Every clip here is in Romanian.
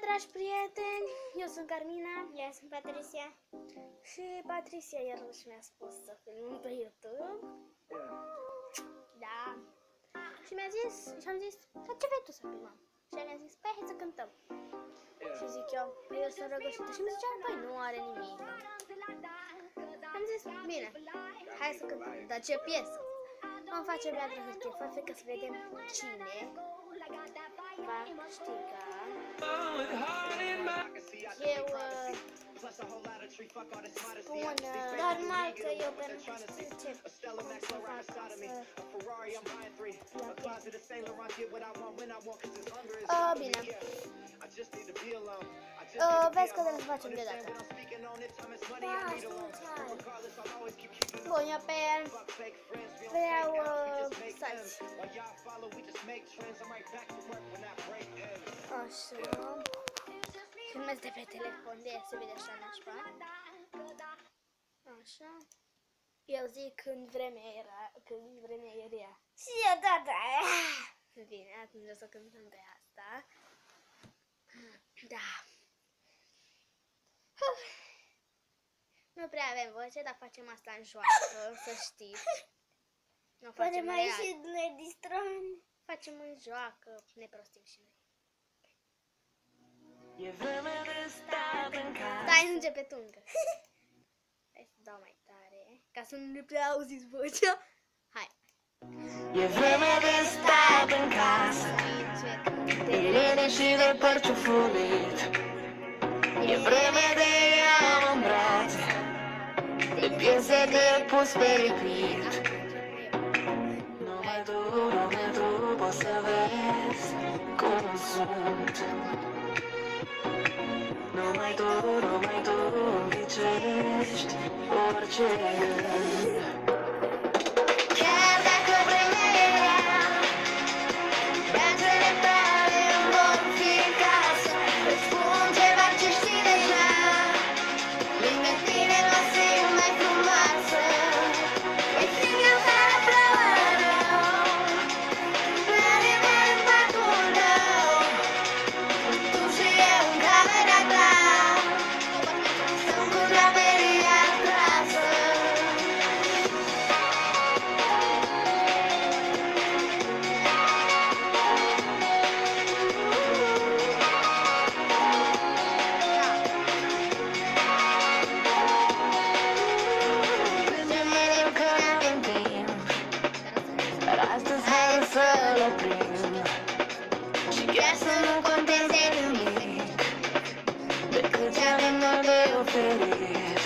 dragi prieteni, eu sunt Carmina. Eu sunt Patricia. Și Patricia iarăși mi-a spus să filmăm pe YouTube. Da. Și am zis, ce vrei tu să filmăm? Și mi-a zis, păi hai să cântăm. Și zic eu, păi eu sunt răgășită. Și mi zicea, păi nu are nimic. Am zis, bine, hai să cântăm. Dar ce piesă? Vom face Beatră Hârtie, fără că să vedem cine va câștiga. Eu spun Normal că eu pentru că știu ce cum să fac bine. Vezi că trebuie să facem deodată. Bun, eu vreau salți. Așa. Filmez de pe telefon, de se vede așa nașpa. Așa. Eu zic când vremea era. Și eu da. Bine, atunci o să cântăm pe asta. Da. Nu prea avem voce, dar facem asta în joacă, să știți. Nu Poate facem mai real. și ne distrăm. Facem în joacă, ne prostim și noi. E vreme de stat în casă. Stai, nu începe tu încă. Hai să dau mai tare, ca să nu ne prea auziți vocea. Hai. E vreme de stat în casă, de lene și de păr ciufulit. E vreme de ea în brațe, de piese de pus pe repeat. Numai tu poți să vezi cum sunt. Numai tu înghicești orice gând. Chiar dacă vremea e rea, brațele tale îmi vor fi casă. Îți spun ceva ce știi deja, lângă tine mă simt mai frumoasă. E frig afară, plouă rău, mare în parcul tău. Tu și eu în camera ta, stăm cu draperia trasă. Gândește-mă că n-avem timp, dar astăzi hai să-l oprim. Și chiar să nu conteze nimic decât ce avem noi de oferit.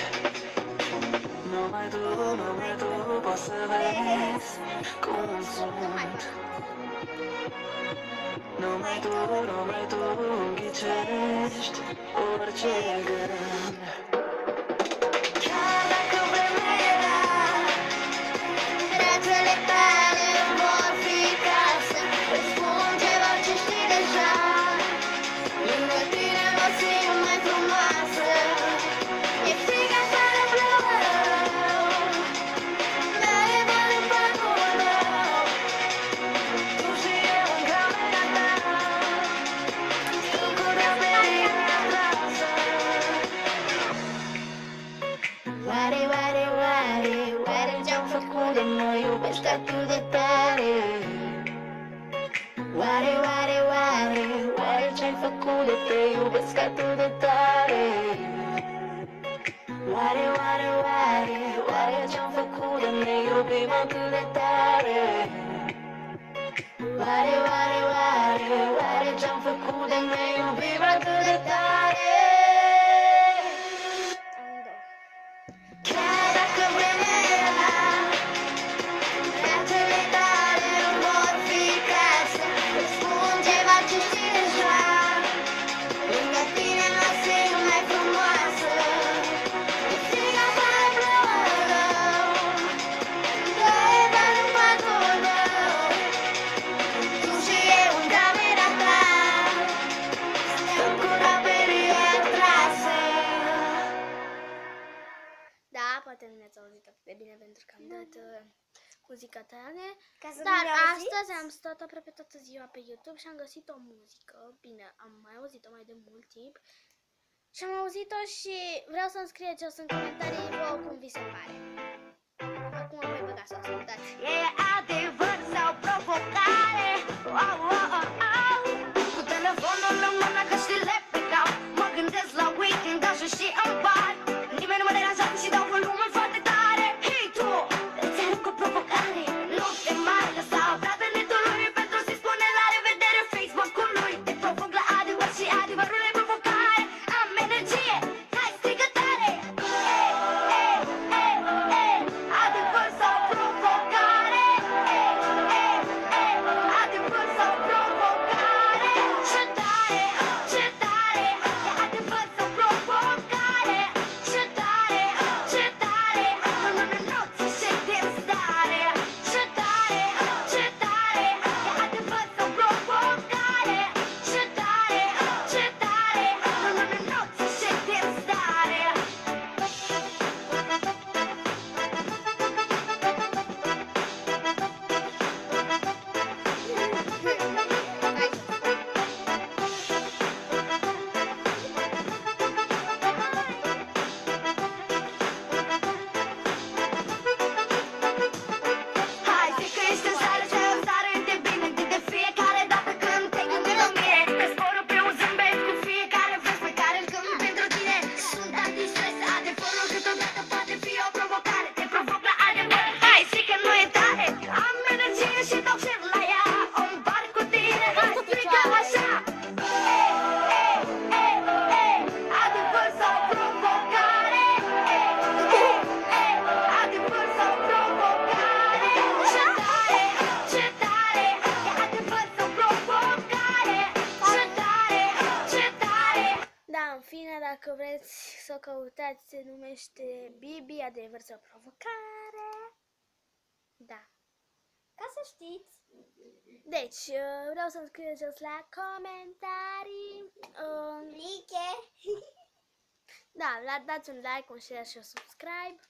Numai tu poți să vezi cum sunt. Numai tu înghicești orice gând. Chiar dacă vremea e rea, brațele tale îmi vor fi casă. Îți spun ceva ce știi deja, lângă tine mă simt mai frumoasă. E frig afară, plouă rău, mare văd în parcul tău. Tu și eu în camera ta, stăm cu draperia trasă. Oare ce-am făcut de noi iubești atât de tare? Oare ce-ai făcut de te iubesc atât de tare? Oare ce-am făcut de ne iubim atât de tare? Oare ce-am făcut de ne iubim atât de tare? Chiar dacă vremea e rea, brațele tale îmi vor fi casă. Îți spun ceva ce știi deja, lângă tine mă simt mai frumoasă. E frig afară, plouă rău, ploaie văd în parcul tău. Tu și eu în camera ta, stăm cu draperia trasă. Da, poate nu mi-ați auzit atât de bine pentru că am dat muzica tare. Ca să Dar nu ne auziți? astăzi am stat aproape toată ziua pe YouTube și am găsit o muzică. Bine, am mai auzit-o mai de mult timp. Și am auzit-o și vreau să-mi scrieți jos în comentarii vouă cum vi se pare. Acum o voi băga să o ascultați. E adevăr sau provocare? Au, au, au, au. Cu telefonul în mână că și le plecau. Mă gândesc la weekend, așa și în bar. Nimeni nu mă deranjează și dau volumul foarte tare. Hei tu, îți arunc o provocare. Nu te mai lăsa frate netului pentru să-i spune la revedere Facebook-ului. Te provoc la adevăr și adevărul e provocare. Am energie, hai strigă tare. Adevăr sau provocare? Adevăr sau provocare? Ce tare, ce tare, e adevăr sau provocare? Ce tare, ce tare, nu ți-și din stare. Ce tare, ce tare, e adevăr sau provocare? Ce tare, ce tare, nu ți-și din stare. Hai, zic că ești în sală și ai o stare de bine. De fiecare dată când te gândi la mine, te sporă pe un zâmbet cu fiecare vers pe care îl cânt pentru tine. Sunt antistres, adevărul câteodată poate fi o provocare. Te provoc la adevăr, hai, zic că nu e tare. Am energie și dau share la ea. O împart cu tine, hai, strică așa. Adevăr sau provocare? Adevăr sau provocare? Ce tare, ce tare, e adevăr sau provocare? Ce tare, ce tare. Da, în fine, dacă vreți să o căutați, se numește Bibi, adevăr sau provocare. Da. Ca să știți. Deci, vreau să-mi scrieți jos la comentarii. Like. Da, dați un like, un share și un subscribe.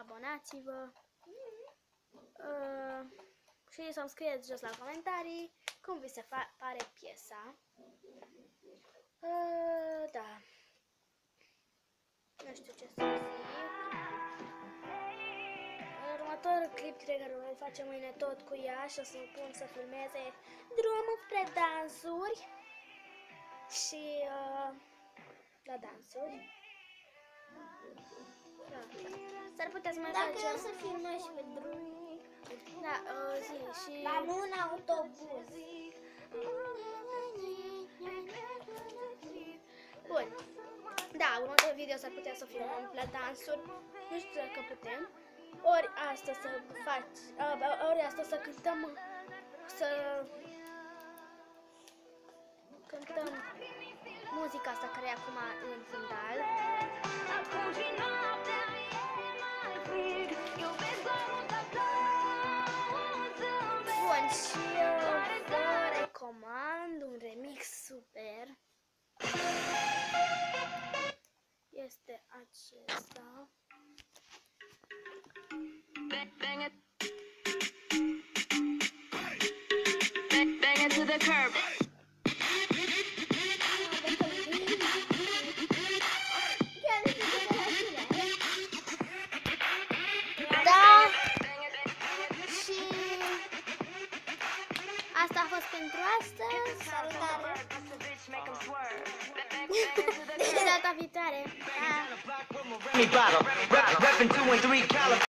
Abonați-vă. Și să-mi scrieți jos la comentarii cum vi se pare piesa. Da. Nu știu ce să zic. Următorul clip cred că îl facem mâine tot cu ea și o să-l pun să filmeze drumul spre dansuri și la dansuri. Da. S-ar putea să mai Dacă facem. o să filmăm și pe drum. Da, zi și... La un autobuz. Bun. Da, următorul video s-ar putea să filmăm la dansuri. Nu știu dacă putem. Ori asta să ori asta să cântăm, muzica asta care e acum în fundal. Bun, și vă recomand un remix super. Este acesta. Bang it. Bang it to the curb. Da. Și asta a fost pentru astăzi. Salutare. Și data viitoare. Da. Me bottle, reppin' 2 and 3 caliber.